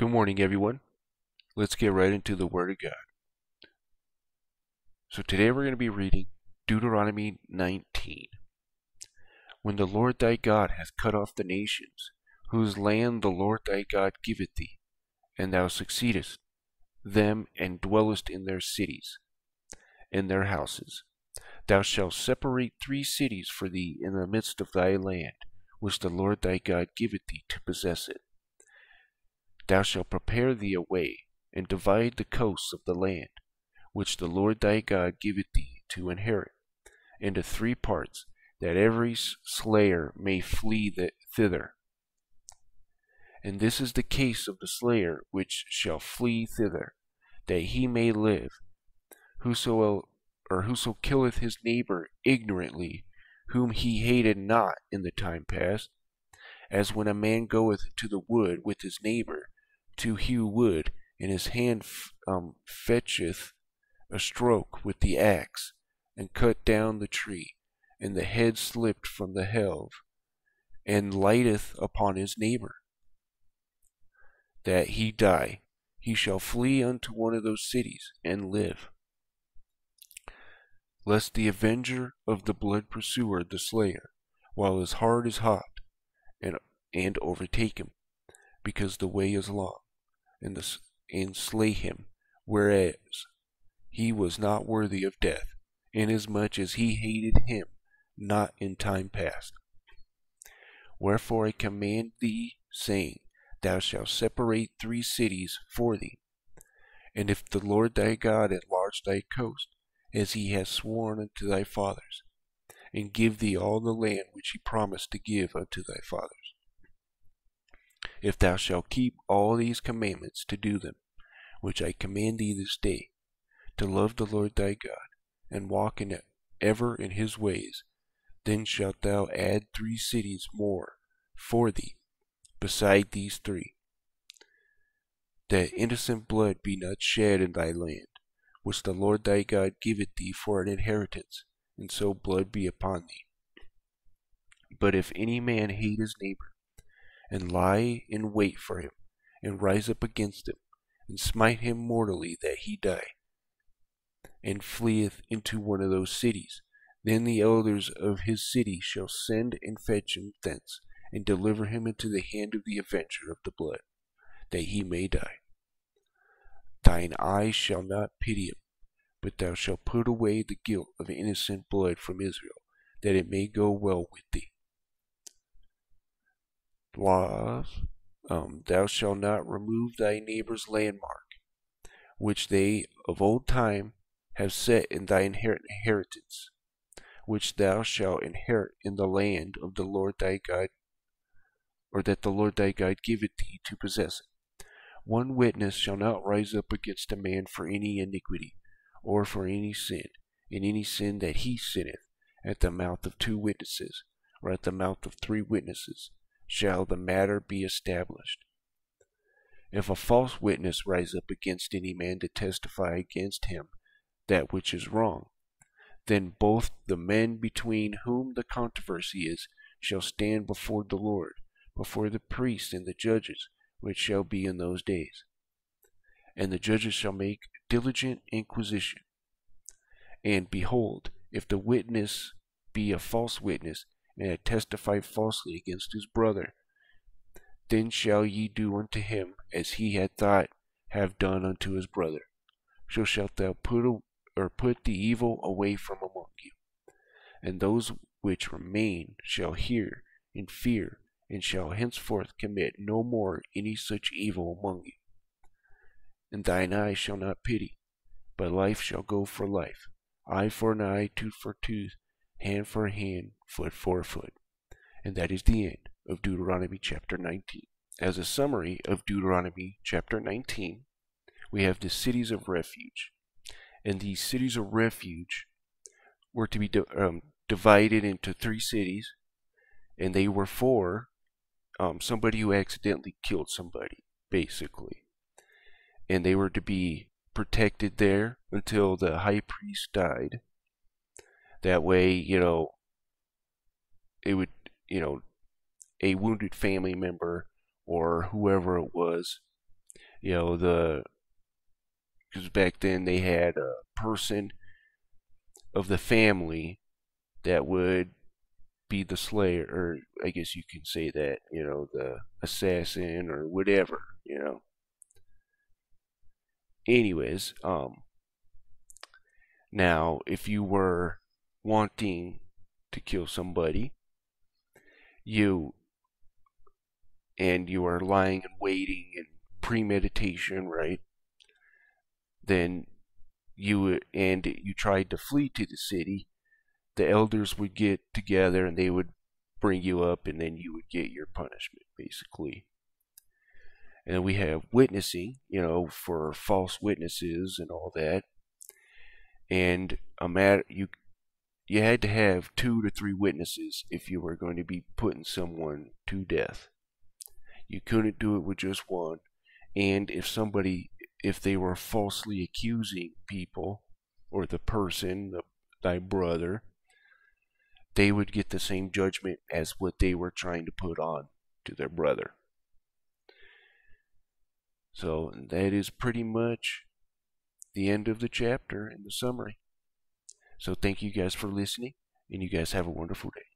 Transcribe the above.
Good morning, everyone. Let's get right into the Word of God. So today we're going to be reading Deuteronomy 19. When the Lord thy God hath cut off the nations, whose land the Lord thy God giveth thee, and thou succeedest them and dwellest in their cities, in their houses, thou shalt separate 3 cities for thee in the midst of thy land, which the Lord thy God giveth thee to possess it. Thou shalt prepare thee a way, and divide the coasts of the land, which the Lord thy God giveth thee to inherit, into 3 parts, that every slayer may flee thither. And this is the case of the slayer which shall flee thither, that he may live. Whoso killeth his neighbor ignorantly, whom he hated not in the time past, as when a man goeth into the wood with his neighbor to hew wood, and his hand fetcheth a stroke with the axe, and cut down the tree, and the head slipped from the helve, and lighteth upon his neighbor, that he die, he shall flee unto one of those cities, and live. Lest the avenger of the blood pursue the slayer, while his heart is hot, and overtake him, because the way is long, and slay him, whereas he was not worthy of death, inasmuch as he hated him not in time past. Wherefore I command thee, saying, Thou shalt separate 3 cities for thee. And if the Lord thy God enlarge thy coast, as he hath sworn unto thy fathers, and give thee all the land which he promised to give unto thy fathers, if thou shalt keep all these commandments to do them, which I command thee this day, to love the Lord thy God, and walk ever in his ways, then shalt thou add 3 cities more for thee, beside these 3, that innocent blood be not shed in thy land, which the Lord thy God giveth thee for an inheritance, and so blood be upon thee. But if any man hate his neighbor, and lie in wait for him, and rise up against him, and smite him mortally that he die, and fleeth into one of those cities, then the elders of his city shall send and fetch him thence, and deliver him into the hand of the avenger of the blood, that he may die. Thine eye shall not pity him, but thou shalt put away the guilt of innocent blood from Israel, that it may go well with thee. Laws, thou shalt not remove thy neighbor's landmark, which they of old time have set in thy inheritance, which thou shalt inherit in the land of the Lord thy God, or that the Lord thy God giveth thee to possess it. 1 witness shall not rise up against a man for any iniquity, or for any sin, in any sin that he sinneth, at the mouth of 2 witnesses, or at the mouth of 3 witnesses, shall the matter be established. If a false witness rise up against any man to testify against him that which is wrong, then both the men between whom the controversy is shall stand before the Lord, before the priests and the judges, which shall be in those days. And the judges shall make diligent inquisition. And behold, if the witness be a false witness, and hath testified falsely against his brother, then shall ye do unto him as he had thought have done unto his brother. So shalt thou put the evil away from among you. And those which remain shall hear and fear, and shall henceforth commit no more any such evil among you. And thine eye shall not pity, but life shall go for life, eye for an eye, tooth for tooth, hand for hand, foot for foot. And that is the end of Deuteronomy chapter 19. As a summary of Deuteronomy chapter 19, we have the cities of refuge. And these cities of refuge were to be divided into 3 cities, and they were for somebody who accidentally killed somebody, basically. And they were to be protected there until the high priest died. That way, it would, a wounded family member or whoever it was You know, because back then they had a person of the family that would be the slayer, or I guess you can say that, the assassin or whatever, Anyways, now if you were wanting to kill somebody, you you are lying and waiting and premeditation, right? Then you tried to flee to the city, the elders would get together and they would bring you up, and then you would get your punishment, basically. And then we have witnessing, for false witnesses and all that. And you had to have 2 to 3 witnesses if you were going to be putting someone to death. You couldn't do it with just one. And if they were falsely accusing people, or the person, thy brother, they would get the same judgment as what they were trying to put on to their brother. So that is pretty much the end of the chapter and the summary. So thank you guys for listening, and you guys have a wonderful day.